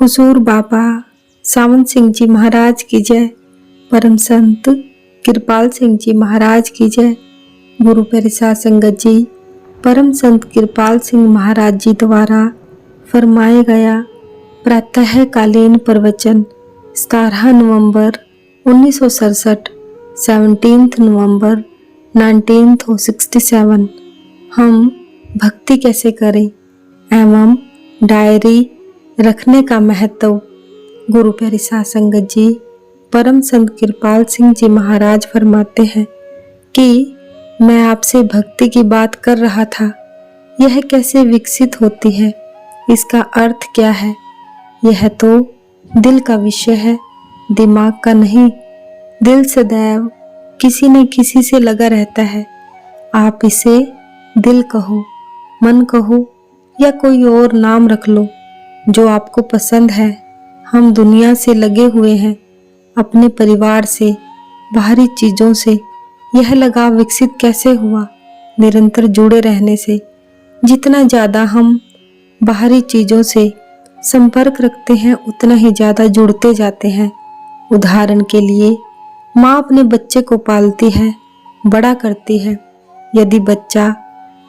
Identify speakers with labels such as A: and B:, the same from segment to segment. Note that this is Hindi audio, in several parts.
A: हुजूर बाबा सावन सिंह जी महाराज की जय। परम संत कृपाल सिंह जी महाराज की जय। गुरु परिसार संगत जी, परम संत कृपाल सिंह महाराज जी द्वारा फरमाया गया प्रातःकालीन प्रवचन 17 नवंबर 1967, 17 नवंबर 1967। हम भक्ति कैसे करें एवं डायरी रखने का महत्व। गुरु प्यारी साध संगत जी, परम संत कृपाल सिंह जी महाराज फरमाते हैं कि मैं आपसे भक्ति की बात कर रहा था। यह कैसे विकसित होती है, इसका अर्थ क्या है? यह तो दिल का विषय है, दिमाग का नहीं। दिल सदैव किसी न किसी से लगा रहता है। आप इसे दिल कहो, मन कहो या कोई और नाम रख लो जो आपको पसंद है। हम दुनिया से लगे हुए हैं, अपने परिवार से, बाहरी चीजों से। यह लगाव विकसित कैसे हुआ? निरंतर जुड़े रहने से। जितना ज्यादा हम बाहरी चीजों से संपर्क रखते हैं, उतना ही ज्यादा जुड़ते जाते हैं। उदाहरण के लिए, माँ अपने बच्चे को पालती है, बड़ा करती है। यदि बच्चा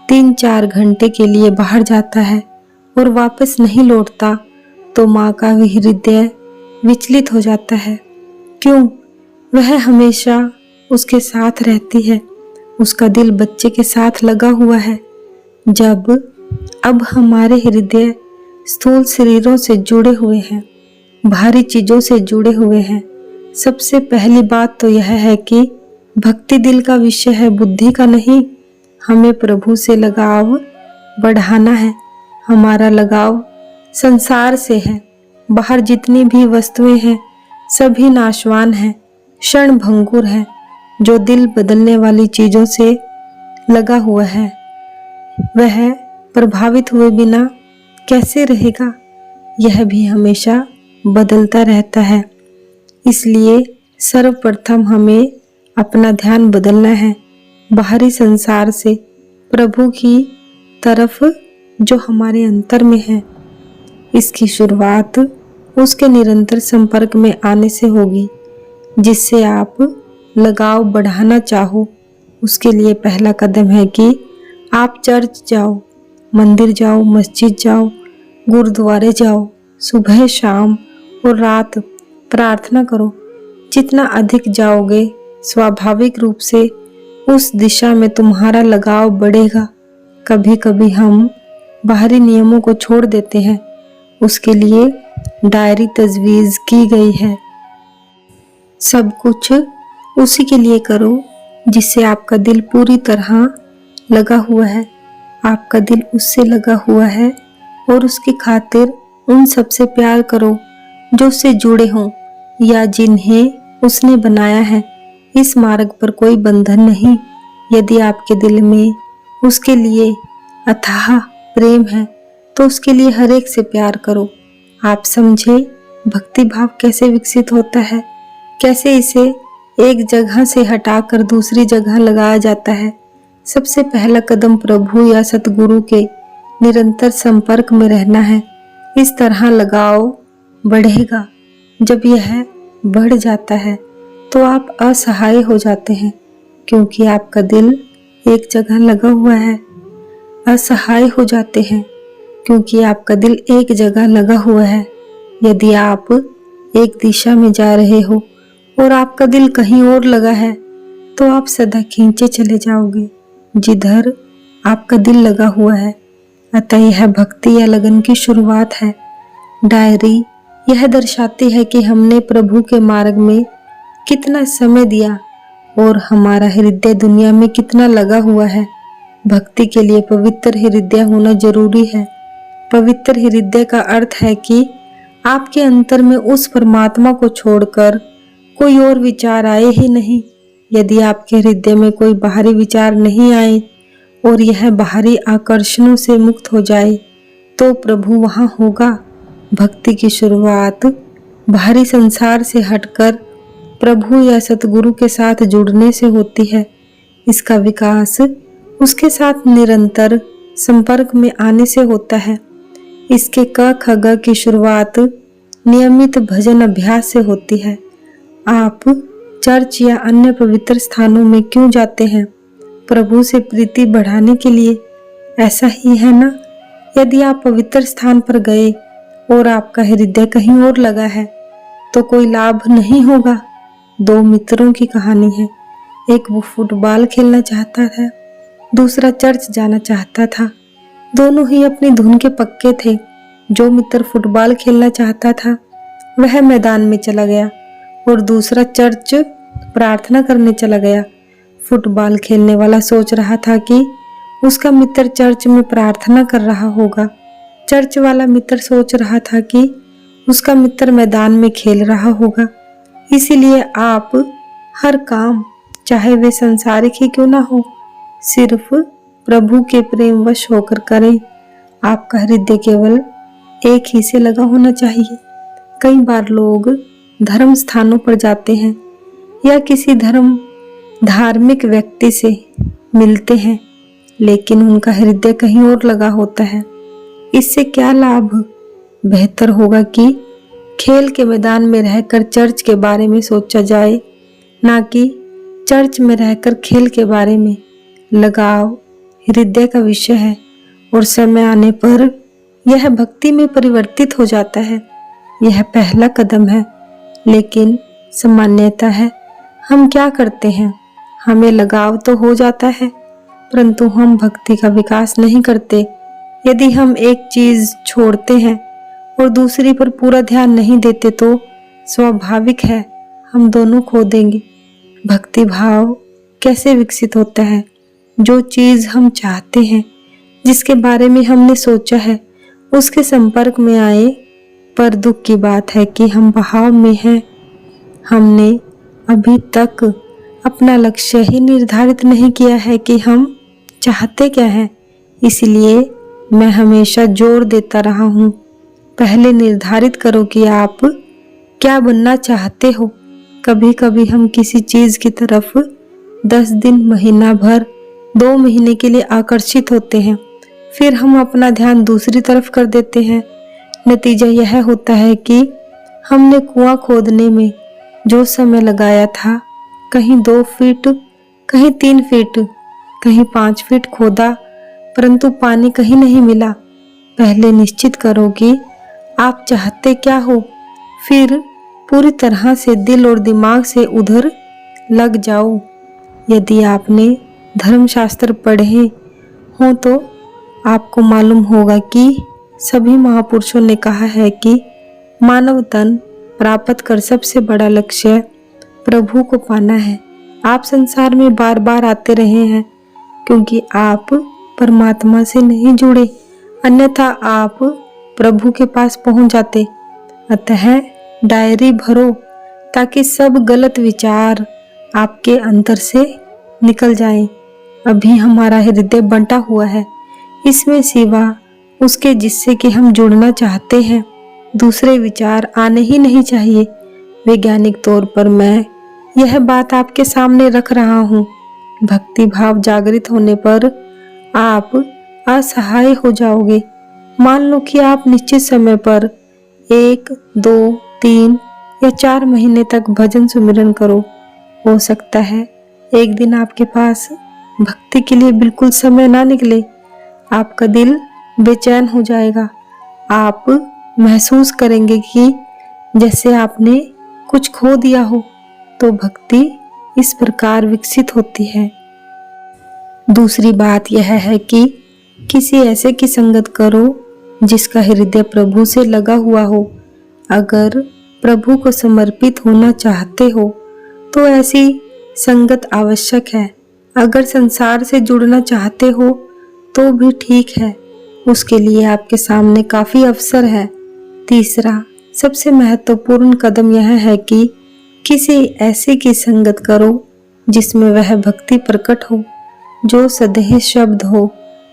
A: 3-4 घंटे के लिए बाहर जाता है और वापस नहीं लौटता, तो माँ का हृदय विचलित हो जाता है। क्यों? वह हमेशा उसके साथ रहती है, उसका दिल बच्चे के साथ लगा हुआ है। जब अब हमारे हृदय स्थूल शरीरों से जुड़े हुए हैं, भारी चीजों से जुड़े हुए हैं, सबसे पहली बात तो यह है कि भक्ति दिल का विषय है, बुद्धि का नहीं। हमें प्रभु से लगाव बढ़ाना है। हमारा लगाव संसार से है। बाहर जितनी भी वस्तुएं हैं, सभी नाशवान हैं, क्षण भंगुर हैं। जो दिल बदलने वाली चीजों से लगा हुआ है, वह प्रभावित हुए बिना कैसे रहेगा? यह भी हमेशा बदलता रहता है। इसलिए सर्वप्रथम हमें अपना ध्यान बदलना है, बाहरी संसार से प्रभु की तरफ जो हमारे अंतर में है। इसकी शुरुआत उसके निरंतर संपर्क में आने से होगी। जिससे आप लगाव बढ़ाना चाहो, उसके लिए पहला कदम है कि आप चर्च जाओ, मंदिर जाओ, मस्जिद जाओ, गुरुद्वारे जाओ, सुबह शाम और रात प्रार्थना करो। जितना अधिक जाओगे, स्वाभाविक रूप से उस दिशा में तुम्हारा लगाव बढ़ेगा। कभी कभी हम बाहरी नियमों को छोड़ देते हैं, उसके लिए डायरी तजवीज़ की गई है। सब कुछ उसी के लिए करो जिससे आपका दिल पूरी तरह लगा हुआ है। आपका दिल उससे लगा हुआ है और उसकी खातिर उन सबसे प्यार करो जो उससे जुड़े हों या जिन्हें उसने बनाया है। इस मार्ग पर कोई बंधन नहीं। यदि आपके दिल में उसके लिए अथाह प्रेम है, तो उसके लिए हर एक से प्यार करो। आप समझे भक्ति भाव कैसे विकसित होता है, कैसे इसे एक जगह से हटाकर दूसरी जगह लगाया जाता है। सबसे पहला कदम प्रभु या सतगुरु के निरंतर संपर्क में रहना है। इस तरह लगाव बढ़ेगा। जब यह बढ़ जाता है तो आप असहाय हो जाते हैं, क्योंकि आपका दिल एक जगह लगा हुआ है। असहाय हो जाते हैं क्योंकि आपका दिल एक जगह लगा हुआ है। यदि आप एक दिशा में जा रहे हो और आपका दिल कहीं और लगा है, तो आप सदा खींचे चले जाओगे जिधर आपका दिल लगा हुआ है। अतः यह भक्ति या लगन की शुरुआत है। डायरी यह दर्शाती है कि हमने प्रभु के मार्ग में कितना समय दिया और हमारा हृदय दुनिया में कितना लगा हुआ है। भक्ति के लिए पवित्र हृदय होना जरूरी है। पवित्र हृदय का अर्थ है कि आपके अंतर में उस परमात्मा को छोड़कर कोई और विचार आए ही नहीं। यदि आपके हृदय में कोई बाहरी विचार नहीं आए और यह बाहरी आकर्षणों से मुक्त हो जाए, तो प्रभु वहां होगा। भक्ति की शुरुआत बाहरी संसार से हटकर प्रभु या सतगुरु के साथ जुड़ने से होती है। इसका विकास उसके साथ निरंतर संपर्क में आने से होता है। इसके क ख ग की शुरुआत नियमित भजन अभ्यास से होती है। आप चर्च या अन्य पवित्र स्थानों में क्यों जाते हैं? प्रभु से प्रीति बढ़ाने के लिए। ऐसा ही है ना? यदि आप पवित्र स्थान पर गए और आपका हृदय कहीं और लगा है तो कोई लाभ नहीं होगा। 2 मित्रों की कहानी है। एक वो फुटबॉल खेलना चाहता था, दूसरा चर्च जाना चाहता था। दोनों ही अपनी धुन के पक्के थे। जो मित्र फुटबॉल खेलना चाहता था वह मैदान में चला गया और दूसरा चर्च प्रार्थना करने चला गया। फुटबॉल खेलने वाला सोच रहा था कि उसका मित्र चर्च में प्रार्थना कर रहा होगा। चर्च वाला मित्र सोच रहा था कि उसका मित्र मैदान में खेल रहा होगा। इसीलिए आप हर काम, चाहे वे संसारिक ही क्यों ना हो, सिर्फ प्रभु के प्रेम वश होकर करें। आपका हृदय केवल एक ही से लगा होना चाहिए। कई बार लोग धर्म स्थानों पर जाते हैं या किसी धार्मिक व्यक्ति से मिलते हैं, लेकिन उनका हृदय कहीं और लगा होता है। इससे क्या लाभ? बेहतर होगा कि खेल के मैदान में रहकर चर्च के बारे में सोचा जाए, ना कि चर्च में रहकर खेल के बारे में। लगाव हृदय का विषय है और समय आने पर यह भक्ति में परिवर्तित हो जाता है। यह पहला कदम है, लेकिन सामान्यता है हम क्या करते हैं? हमें लगाव तो हो जाता है, परंतु हम भक्ति का विकास नहीं करते। यदि हम एक चीज छोड़ते हैं और दूसरी पर पूरा ध्यान नहीं देते तो स्वाभाविक है हम दोनों खो देंगे। भक्ति भाव कैसे विकसित होता है? जो चीज हम चाहते हैं, जिसके बारे में हमने सोचा है, उसके संपर्क में आए। पर दुख की बात है कि हम बहाव में हैं। हमने अभी तक अपना लक्ष्य ही निर्धारित नहीं किया है कि हम चाहते क्या हैं। इसलिए मैं हमेशा जोर देता रहा हूँ, पहले निर्धारित करो कि आप क्या बनना चाहते हो। कभी कभी हम किसी चीज की तरफ 10 दिन, महीना भर, 2 महीने के लिए आकर्षित होते हैं, फिर हम अपना ध्यान दूसरी तरफ कर देते हैं। नतीजा यह होता है कि हमने कुआं खोदने में जो समय लगाया था, कहीं 2 फीट, कहीं 3 फीट, कहीं 5 फीट खोदा, परंतु पानी कहीं नहीं मिला। पहले निश्चित करो कि आप चाहते क्या हो, फिर पूरी तरह से दिल और दिमाग से उधर लग जाओ। यदि आपने धर्मशास्त्र पढ़े हो तो आपको मालूम होगा कि सभी महापुरुषों ने कहा है कि मानव तन प्राप्त कर सबसे बड़ा लक्ष्य प्रभु को पाना है। आप संसार में बार बार आते रहे हैं क्योंकि आप परमात्मा से नहीं जुड़े, अन्यथा आप प्रभु के पास पहुंच जाते। अतः डायरी भरो ताकि सब गलत विचार आपके अंतर से निकल जाएं। अभी हमारा हृदय बंटा हुआ है, इसमें सिवा उसके जिससे कि हम जुड़ना चाहते हैं दूसरे विचार आने ही नहीं चाहिए। वैज्ञानिक तौर पर मैं यह बात आपके सामने रख रहा हूँ। भक्ति भाव जागृत होने पर आप असहाय हो जाओगे। मान लो कि आप निश्चित समय पर 1, 2, 3 या 4 महीने तक भजन सुमिरन करो। हो सकता है एक दिन आपके पास भक्ति के लिए बिल्कुल समय ना निकले। आपका दिल बेचैन हो जाएगा। आप महसूस करेंगे कि जैसे आपने कुछ खो दिया हो। तो भक्ति इस प्रकार विकसित होती है। दूसरी बात यह है कि किसी ऐसे की संगत करो जिसका हृदय प्रभु से लगा हुआ हो। अगर प्रभु को समर्पित होना चाहते हो तो ऐसी संगत आवश्यक है। अगर संसार से जुड़ना चाहते हो तो भी ठीक है, उसके लिए आपके सामने काफी अवसर है। तीसरा सबसे महत्वपूर्ण कदम यह है कि किसी ऐसे की संगत करो जिसमें वह भक्ति प्रकट हो, जो सदेह शब्द हो।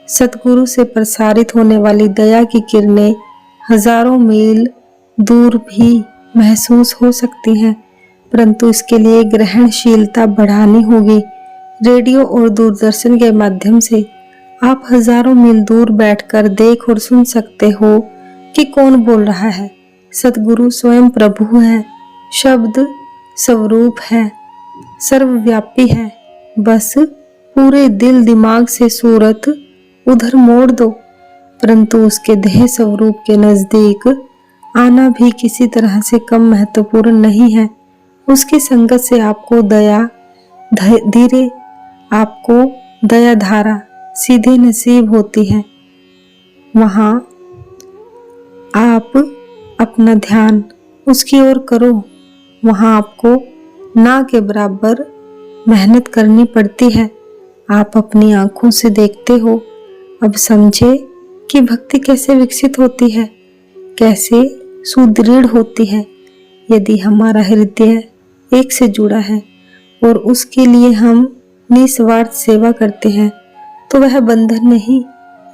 A: सतगुरु से प्रसारित होने वाली दया की किरणें हजारों मील दूर भी महसूस हो सकती हैं, परंतु इसके लिए ग्रहणशीलता बढ़ानी होगी। रेडियो और दूरदर्शन के माध्यम से आप हजारों मील दूर बैठकर देख और सुन सकते हो कि कौन बोल रहा है। सतगुरु स्वयं प्रभु है, शब्द स्वरूप है, सर्वव्यापी है। बस पूरे दिल दिमाग से सूरत उधर मोड़ दो, परंतु उसके देह स्वरूप के नजदीक आना भी किसी तरह से कम महत्वपूर्ण नहीं है। उसकी संगत से आपको दया धीरे आपको दया धारा सीधे नसीब होती है। वहां आप अपना ध्यान उसकी ओर करो। वहां आपको ना के बराबर मेहनत करनी पड़ती है। आप अपनी आंखों से देखते हो। अब समझे कि भक्ति कैसे विकसित होती है, कैसे सुदृढ़ होती है। यदि हमारा हृदय एक से जुड़ा है और उसके लिए हम निस्वार्थ सेवा करते हैं, तो वह बंधन नहीं।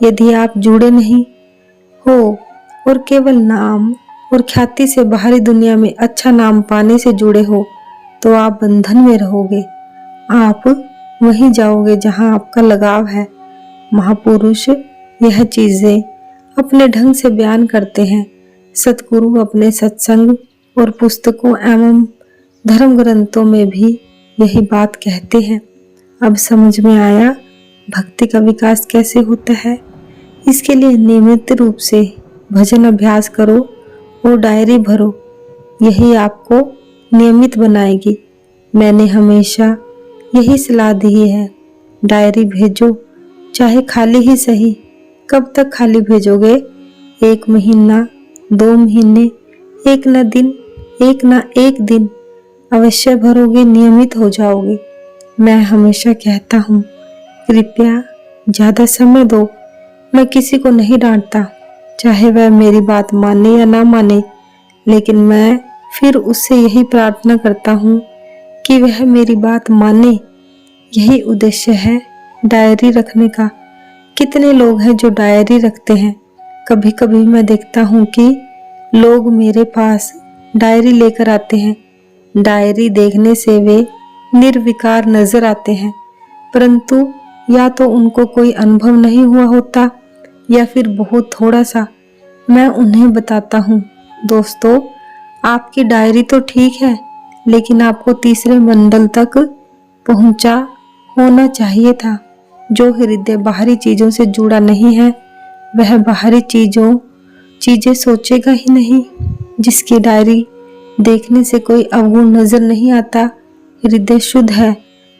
A: यदि आप जुड़े नहीं हो और केवल नाम और ख्याति से बाहरी दुनिया में अच्छा नाम पाने से जुड़े हो, तो आप बंधन में रहोगे। आप वहीं जाओगे जहां आपका लगाव है। महापुरुष यह चीजें अपने ढंग से बयान करते हैं। सतगुरु अपने सत्संग और पुस्तकों एवं धर्म ग्रंथों में भी यही बात कहते हैं। अब समझ में आया भक्ति का विकास कैसे होता है। इसके लिए नियमित रूप से भजन अभ्यास करो और डायरी भरो। यही आपको नियमित बनाएगी। मैंने हमेशा यही सलाह दी है, डायरी भेजो, चाहे खाली ही सही। कब तक खाली भेजोगे? 1 महीना, 2 महीने, एक ना एक दिन अवश्य भरोगे, नियमित हो जाओगे। मैं हमेशा कहता हूँ, कृपया ज्यादा समय दो। मैं किसी को नहीं डांटता, चाहे वह मेरी बात माने या ना माने, लेकिन मैं फिर उससे यही प्रार्थना करता हूँ कि वह मेरी बात माने। यही उद्देश्य है डायरी रखने का। कितने लोग हैं जो डायरी रखते हैं। कभी कभी मैं देखता हूँ कि लोग मेरे पास डायरी लेकर आते हैं। डायरी देखने से वे निर्विकार नजर आते हैं, परंतु या तो उनको कोई अनुभव नहीं हुआ होता या फिर बहुत थोड़ा सा। मैं उन्हें बताता हूँ, दोस्तों, आपकी डायरी तो ठीक है, लेकिन आपको तीसरे मंडल तक पहुंचा होना चाहिए था। जो हृदय बाहरी चीजों से जुड़ा नहीं है, वह बाहरी चीजें सोचेगा ही नहीं। जिसकी डायरी देखने से कोई अवगुण नजर नहीं आता, हृदय शुद्ध है,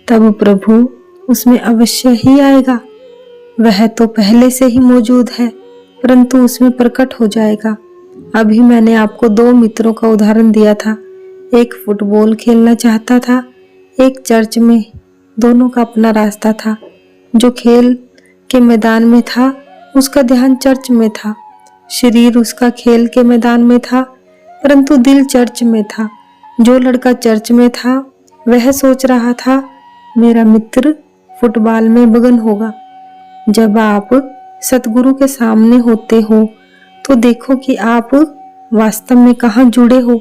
A: तब प्रभु उसमें अवश्य ही आएगा। वह तो पहले से ही मौजूद है, परंतु उसमें प्रकट हो जाएगा। अभी मैंने आपको 2 मित्रों का उदाहरण दिया था। एक फुटबॉल खेलना चाहता था, एक चर्च में। दोनों का अपना रास्ता था। जो खेल के मैदान में था, उसका ध्यान चर्च में था। शरीर उसका खेल के मैदान में था, परंतु दिल चर्च में था। जो लड़का चर्च में था, वह सोच रहा था, मेरा मित्र फुटबॉल में मगन होगा। जब आप सतगुरु के सामने होते हो, तो देखो कि आप वास्तव में कहाँ जुड़े हो।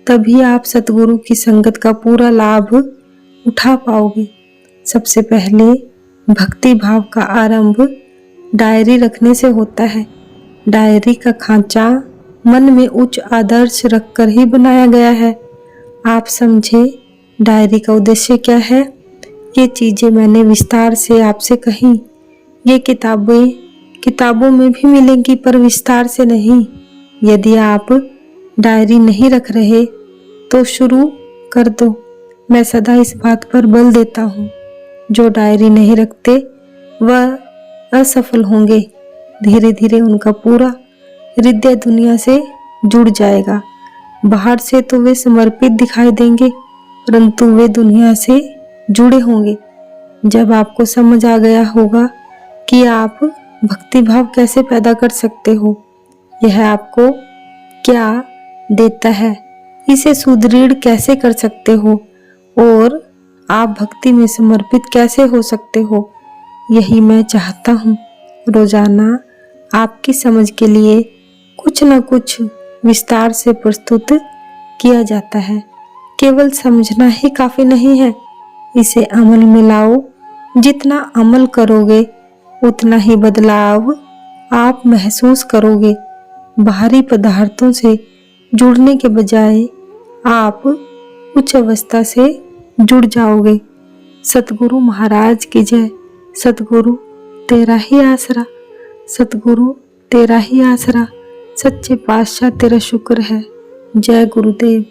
A: तभी आप सतगुरु की संगत का पूरा लाभ उठा पाओगे। सबसे पहले भक्ति भाव का आरंभ डायरी रखने से होता है। डायरी का खांचा मन में उच्च आदर्श रखकर ही बनाया गया है। आप समझे डायरी का उद्देश्य क्या है? ये चीजें मैंने विस्तार से आपसे कही। ये किताबों में भी मिलेंगी, पर विस्तार से नहीं। यदि आप डायरी नहीं रख रहे, तो शुरू कर दो। मैं सदा इस बात पर बल देता हूँ, जो डायरी नहीं रखते वह असफल होंगे। धीरे धीरे उनका पूरा हृदय दुनिया से जुड़ जाएगा। बाहर से तो वे समर्पित दिखाई देंगे, परंतु वे दुनिया से जुड़े होंगे। जब आपको समझ आ गया होगा कि आप भक्ति भाव कैसे पैदा कर सकते हो, यह आपको क्या देता है, इसे सुदृढ़ कैसे कर सकते हो और आप भक्ति में समर्पित कैसे हो सकते हो, यही मैं चाहता हूँ। रोजाना आपकी समझ के लिए कुछ न कुछ विस्तार से प्रस्तुत किया जाता है। केवल समझना ही काफी नहीं है, इसे अमल में लाओ। जितना अमल करोगे, उतना ही बदलाव आप महसूस करोगे। बाहरी पदार्थों से जुड़ने के बजाय आप उच्च अवस्था से जुड़ जाओगे। सतगुरु महाराज की जय। सतगुरु तेरा ही आसरा, सतगुरु तेरा ही आसरा, सच्चे पातशाह तेरा शुक्र है। जय गुरुदेव।